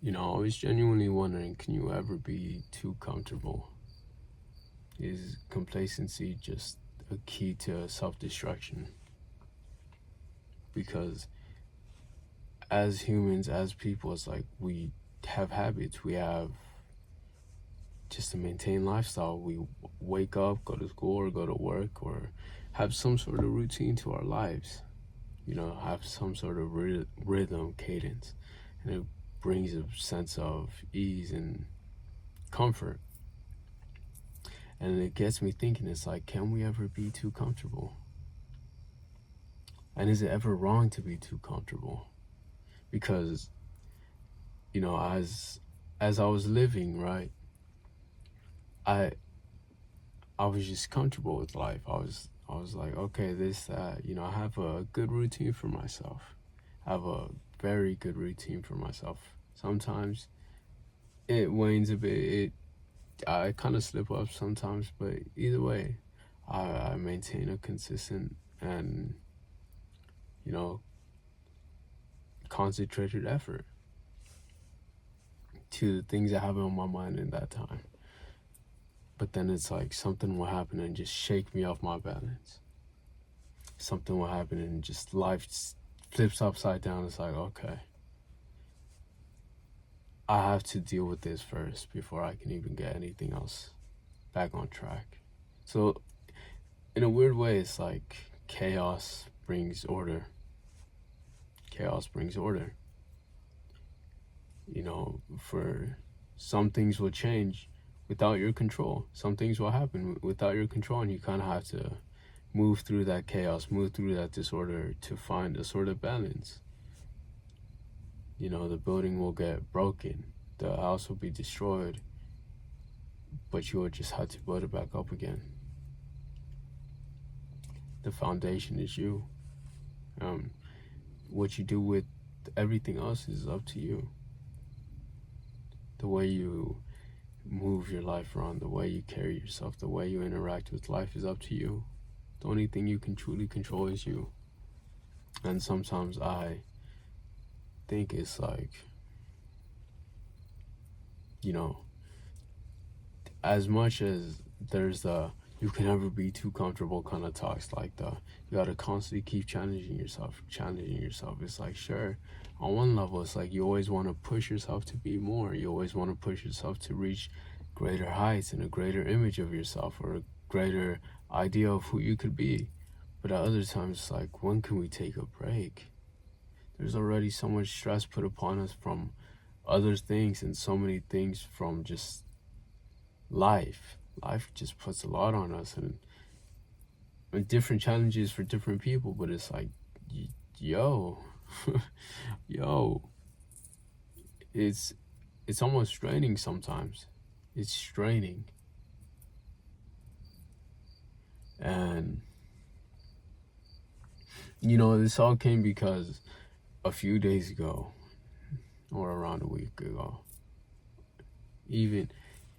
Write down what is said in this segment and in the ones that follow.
I was genuinely wondering, can you ever be too comfortable? Is complacency just a key to self-destruction? Because as humans, as people, it's like we have habits. We have just to maintain lifestyle. We wake up, go to school, or go to work, or have some sort of routine to our lives. Have some sort of rhythm, cadence, and it brings a sense of ease and comfort. And it gets me thinking, it's like, can we ever be too comfortable? And is it ever wrong to be too comfortable? Because, as I was living, right, I I was just comfortable with life. I was like, okay, this, that, I have a good routine for myself. I have a very good routine for myself. Sometimes it wanes a bit. I kind of slip up sometimes, but either way, I maintain a consistent and you know concentrated effort to the things that happen on my mind in that time. But then it's like something will happen and just shake me off my balance. Something will happen and just life flips upside down. It's like, okay, I have to deal with this first before I can even get anything else back on track. So in a weird way, it's like chaos brings order. Chaos brings order. For some things will change without your control. Some things will happen without your control, and you kind of have to move through that chaos, move through that disorder to find a sort of balance. The building will get broken, the house will be destroyed, but you will just have to build it back up again. The foundation is you. What you do with everything else is up to you. The way you move your life around, the way you carry yourself, the way you interact with life is up to you. The only thing you can truly control is you. And sometimes I think it's like, as much as there's the you can never be too comfortable kind of talks, like you gotta constantly keep challenging yourself. It's like, sure, on one level, it's like you always want to push yourself to be more. You always want to push yourself to reach greater heights and a greater image of yourself, or a greater idea of who you could be. But at other times, it's like, when can we take a break? There's already so much stress put upon us from other things, and so many things from just life. Life just puts a lot on us, and different challenges for different people. But it's like, yo, yo, it's almost straining sometimes. It's straining. And this all came because a few days ago, or around a week ago, even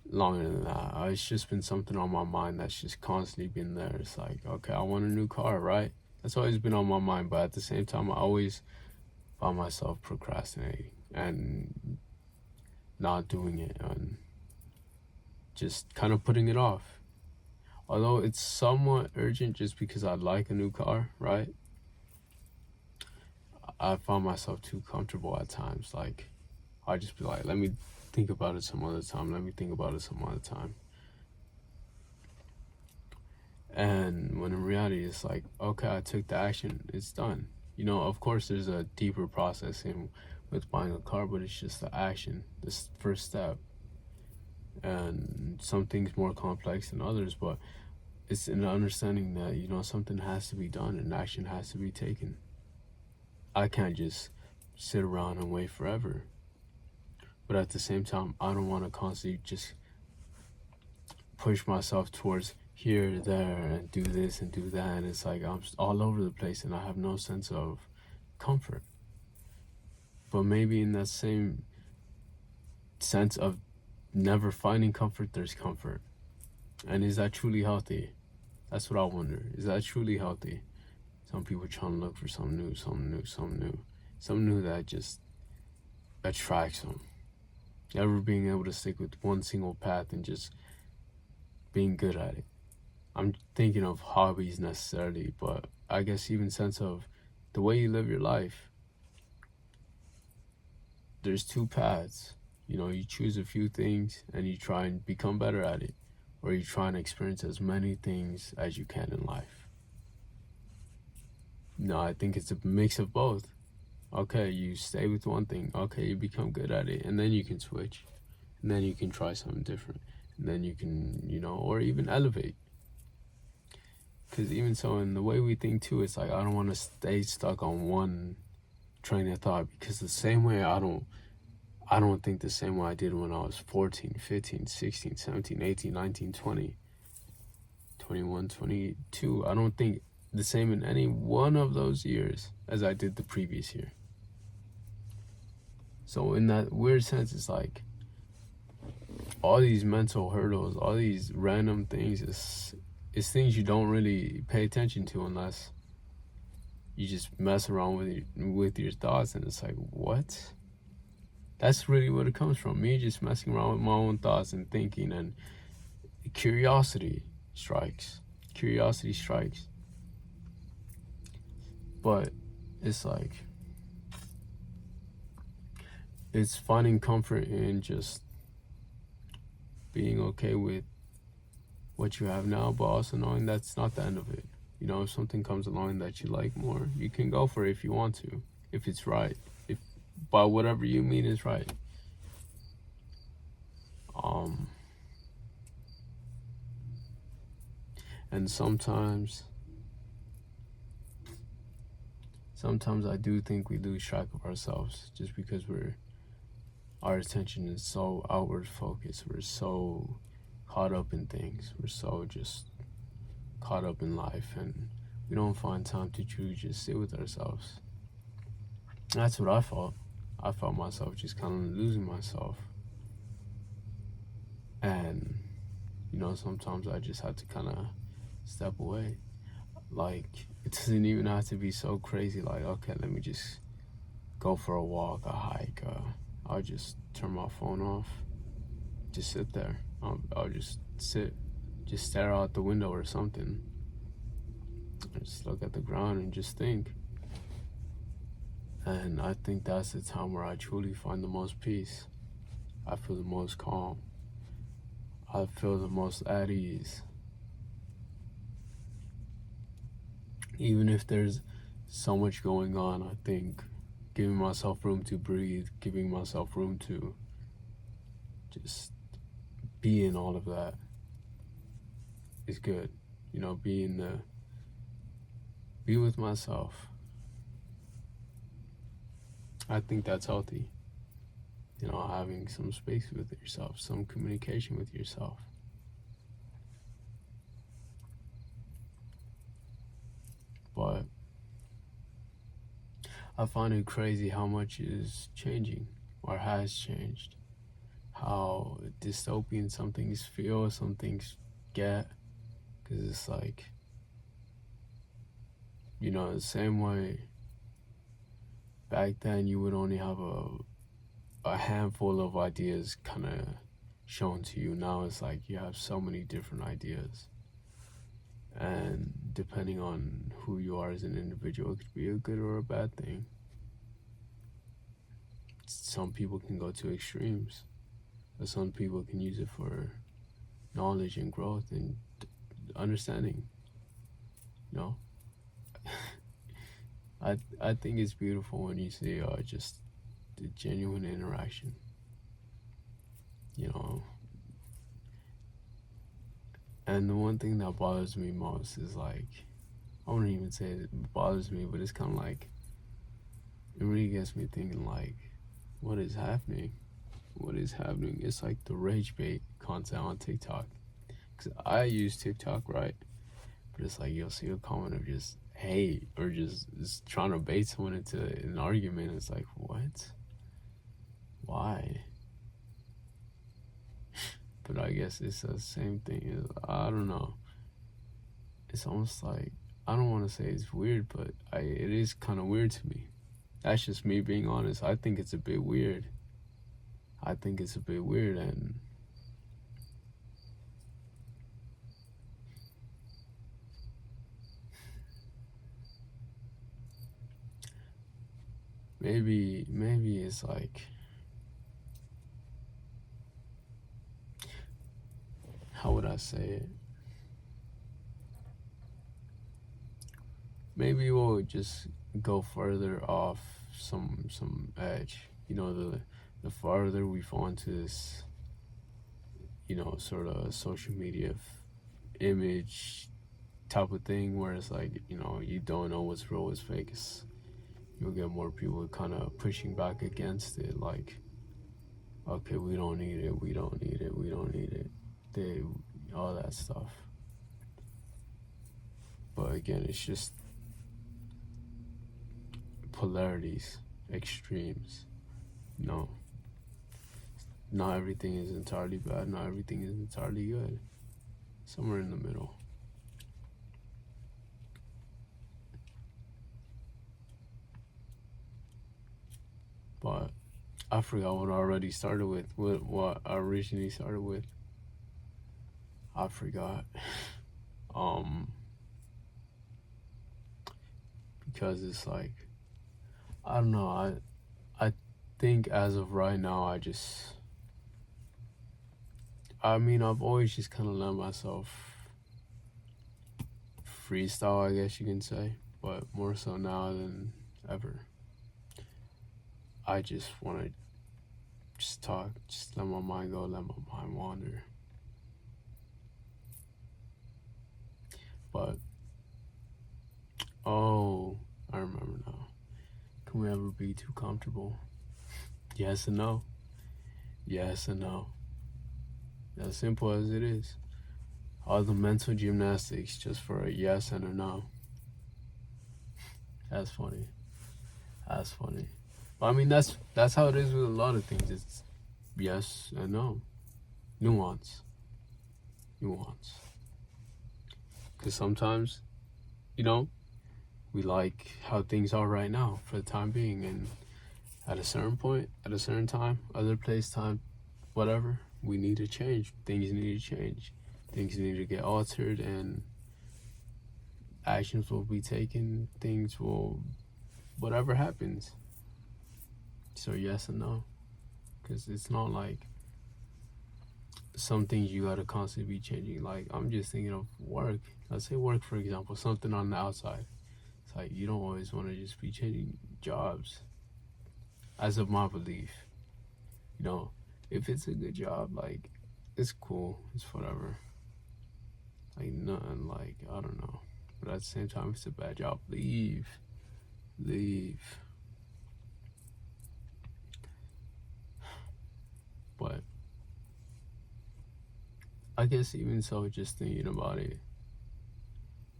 longer than that, it's just been something on my mind that's just constantly been there. It's like, okay, I want a new car, right? That's always been on my mind, but at the same time, I always find myself procrastinating and not doing it, and just kind of putting it off. Although it's somewhat urgent just because I like a new car, right? I found myself too comfortable at times. Like, I just be like, let me think about it some other time. And when in reality, it's like, okay, I took the action. It's done. Of course, there's a deeper process with buying a car, but it's just the action, this first step. And some things more complex than others, but it's an understanding that, something has to be done and action has to be taken. I can't just sit around and wait forever. But at the same time, I don't want to constantly just push myself towards here, there, and do this and do that. And it's like I'm all over the place and I have no sense of comfort. But maybe in that same sense of never finding comfort, there's comfort. And is that truly healthy? That's what I wonder. Is that truly healthy? Some people trying to look for something new that just attracts them. ever being able to stick with one single path and just being good at it. I'm thinking of hobbies necessarily, but I guess even sense of the way you live your life. There's two paths. You know, you choose a few things and you try and become better at it, or you try and experience as many things as you can in life. No, I think it's a mix of both. Okay, you stay with one thing. Okay, you become good at it, and then you can switch, and then you can try something different, and then you can, or even elevate. Because even so, in the way we think too, it's like I don't want to stay stuck on one train of thought, because the same way I don't think the same way I did when I was 14, 15, 16, 17, 18, 19, 20, 21, 22. I don't think the same in any one of those years as I did the previous year. So in that weird sense, it's like all these mental hurdles, all these random things is things you don't really pay attention to unless you just mess around with your thoughts, and it's like, what? That's really what it comes from. Me just messing around with my own thoughts and thinking, and curiosity strikes. But it's like, it's finding comfort in just being okay with what you have now, but also knowing that's not the end of it. If something comes along that you like more, you can go for it if you want to, if it's right, if by whatever you mean is right. And sometimes I do think we lose track of ourselves just because our attention is so outward focused. We're so caught up in things. We're so just caught up in life, and we don't find time to truly just sit with ourselves. That's what I felt. I felt myself just kind of losing myself. And, sometimes I just had to kind of step away. Like, it doesn't even have to be so crazy. Like, okay, let me just go for a walk, a hike. I'll just turn my phone off. Just sit there. I'll just sit. Just stare out the window or something. Just look at the ground and just think. And I think that's the time where I truly find the most peace. I feel the most calm. I feel the most at ease. Even if there's so much going on, I think giving myself room to breathe, giving myself room to just be in all of that is good. Be with myself. I think that's healthy. Having some space with yourself, some communication with yourself. But I find it crazy how much is changing or has changed. How dystopian some things feel, some things get. Because it's like, the same way back then you would only have a handful of ideas kind of shown to you. Now it's like you have so many different ideas. And depending on who you are as an individual, it could be a good or a bad thing. Some people can go to extremes, but some people can use it for knowledge and growth and understanding. I think it's beautiful when you see just the genuine interaction. And the one thing that bothers me most is like, I wouldn't even say it bothers me, but it's kind of like, it really gets me thinking like, what is happening? It's like the rage bait content on TikTok. Because I use TikTok, right? But it's like, you'll see a comment of just hate or just trying to bait someone into an argument. It's like, what? Why? But I guess it's the same thing. I don't know. It's almost like, I don't want to say it's weird, but it is kind of weird to me. That's just me being honest. I think it's a bit weird I think it's a bit weird, and maybe it's like, how would I say it? Maybe we'll just go further off some edge. You know, the farther we fall into this, you know, sort of social media image type of thing, where it's like, you know, you don't know what's real, what's fake. You'll get more people kind of pushing back against it, like, okay, we don't need it, we don't need it, we don't need it, they, all that stuff. But again, it's just polarities, extremes. No, not everything is entirely bad, not everything is entirely good. Somewhere in the middle. But I forgot what I already started with. What I originally started with. I forgot. Because it's like, I don't know. I think as of right now, I mean, I've always just kind of let myself freestyle, I guess you can say, but more so now than ever. I just want to just talk, just let my mind go, let my mind wander. But, oh, I remember now. Can we ever be too comfortable? Yes and no. Yes and no. As simple as it is. All the mental gymnastics just for a yes and a no. That's funny. That's funny. But I mean, that's how it is with a lot of things. It's yes and no. Nuance. Because sometimes, you know, we like how things are right now for the time being, and at a certain point, at a certain time, other place, time, whatever, we need to change. Things need to change. Things need to get altered, and actions will be taken. Things will, whatever happens. So yes and no. Because it's not like some things you gotta constantly be changing. Like, I'm just thinking of work. Let's say work, for example, something on the outside. It's like, you don't always want to just be changing jobs. As of my belief, you know, if it's a good job, like, it's cool, it's whatever. Like, nothing, like, I don't know. But at the same time, if it's a bad job, leave. But I guess even so, just thinking about it,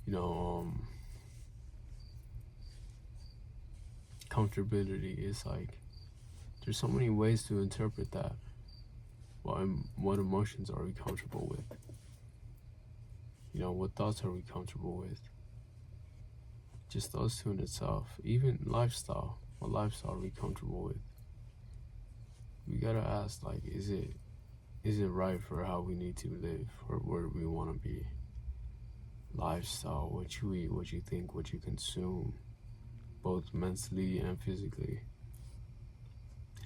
you know, comfortability is like, there's so many ways to interpret that. What emotions are we comfortable with? You know, what thoughts are we comfortable with? Just those two in itself. Even lifestyle. What lifestyle are we comfortable with? We gotta ask, like, is it right for how we need to live, or where we want to be? Lifestyle, what you eat, what you think, what you consume, both mentally and physically.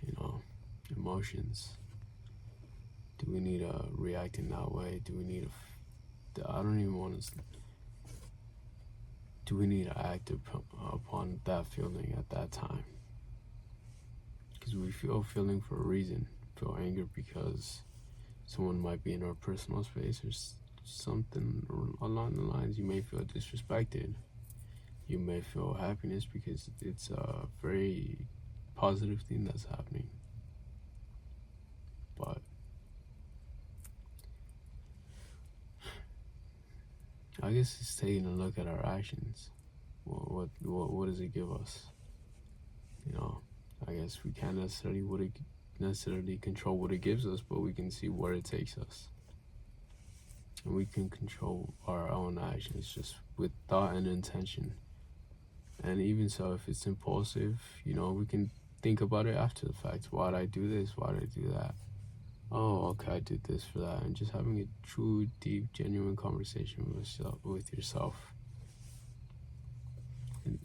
You know, emotions. Do we need to react in that way? Do we need to, I don't even want to, do we need to act upon that feeling at that time? Because we feel feeling for a reason. Feel anger because someone might be in our personal space, or something along the lines. You may feel disrespected. You may feel happiness because it's a very positive thing that's happening. But I guess it's taking a look at our actions. What does it give us? You know, I guess we can't necessarily control what it gives us, but we can see where it takes us. And we can control our own actions just with thought and intention. And even so, if it's impulsive, you know, we can think about it after the fact. Why'd I do this? Why'd I do that? Oh, okay, I did this for that. And just having a true, deep, genuine conversation with yourself.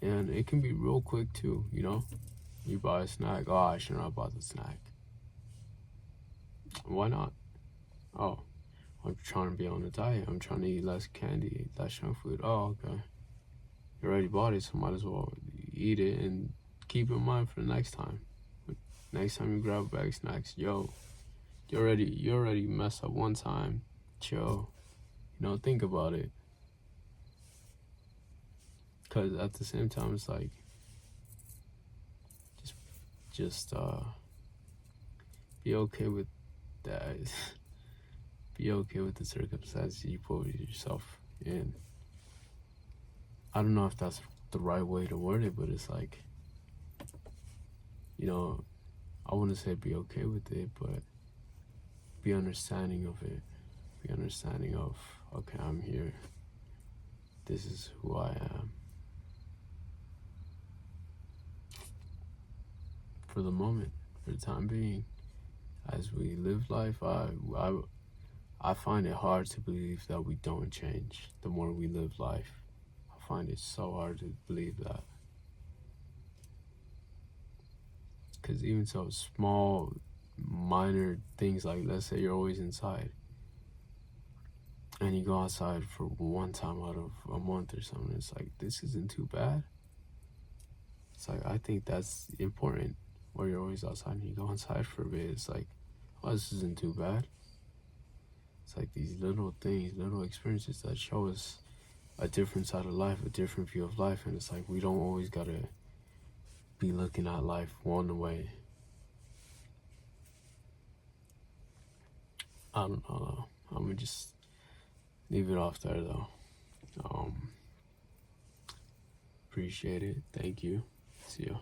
And it can be real quick too, you know? You buy a snack. Oh, I shouldn't have bought the snack. Why not? Oh, I'm trying to be on a diet. I'm trying to eat less candy, less junk food. Oh, okay. You already bought it, so might as well eat it and keep in mind for the next time. Next time you grab a bag of snacks, yo, you already messed up one time. Chill. You know, think about it. Cause at the same time, it's like just be okay with that. Be okay with the circumstances you put yourself in. I don't know if that's the right way to word it, but it's like, you know, I wouldn't say be okay with it, but be understanding of it. Be understanding of, okay, I'm here. This is who I am. For the moment, for the time being, as we live life, I find it hard to believe that we don't change the more we live life. I find it so hard to believe that. Because even so small, minor things like, let's say you're always inside and you go outside for one time out of a month or something, it's like, this isn't too bad. It's like, I think that's important, where you're always outside and you go inside for a bit. It's like, oh, this isn't too bad. It's like these little things, little experiences that show us a different side of life, a different view of life. And it's like, we don't always gotta be looking at life one way. I don't know. I'm gonna just leave it off there though. Appreciate it. Thank you. See ya.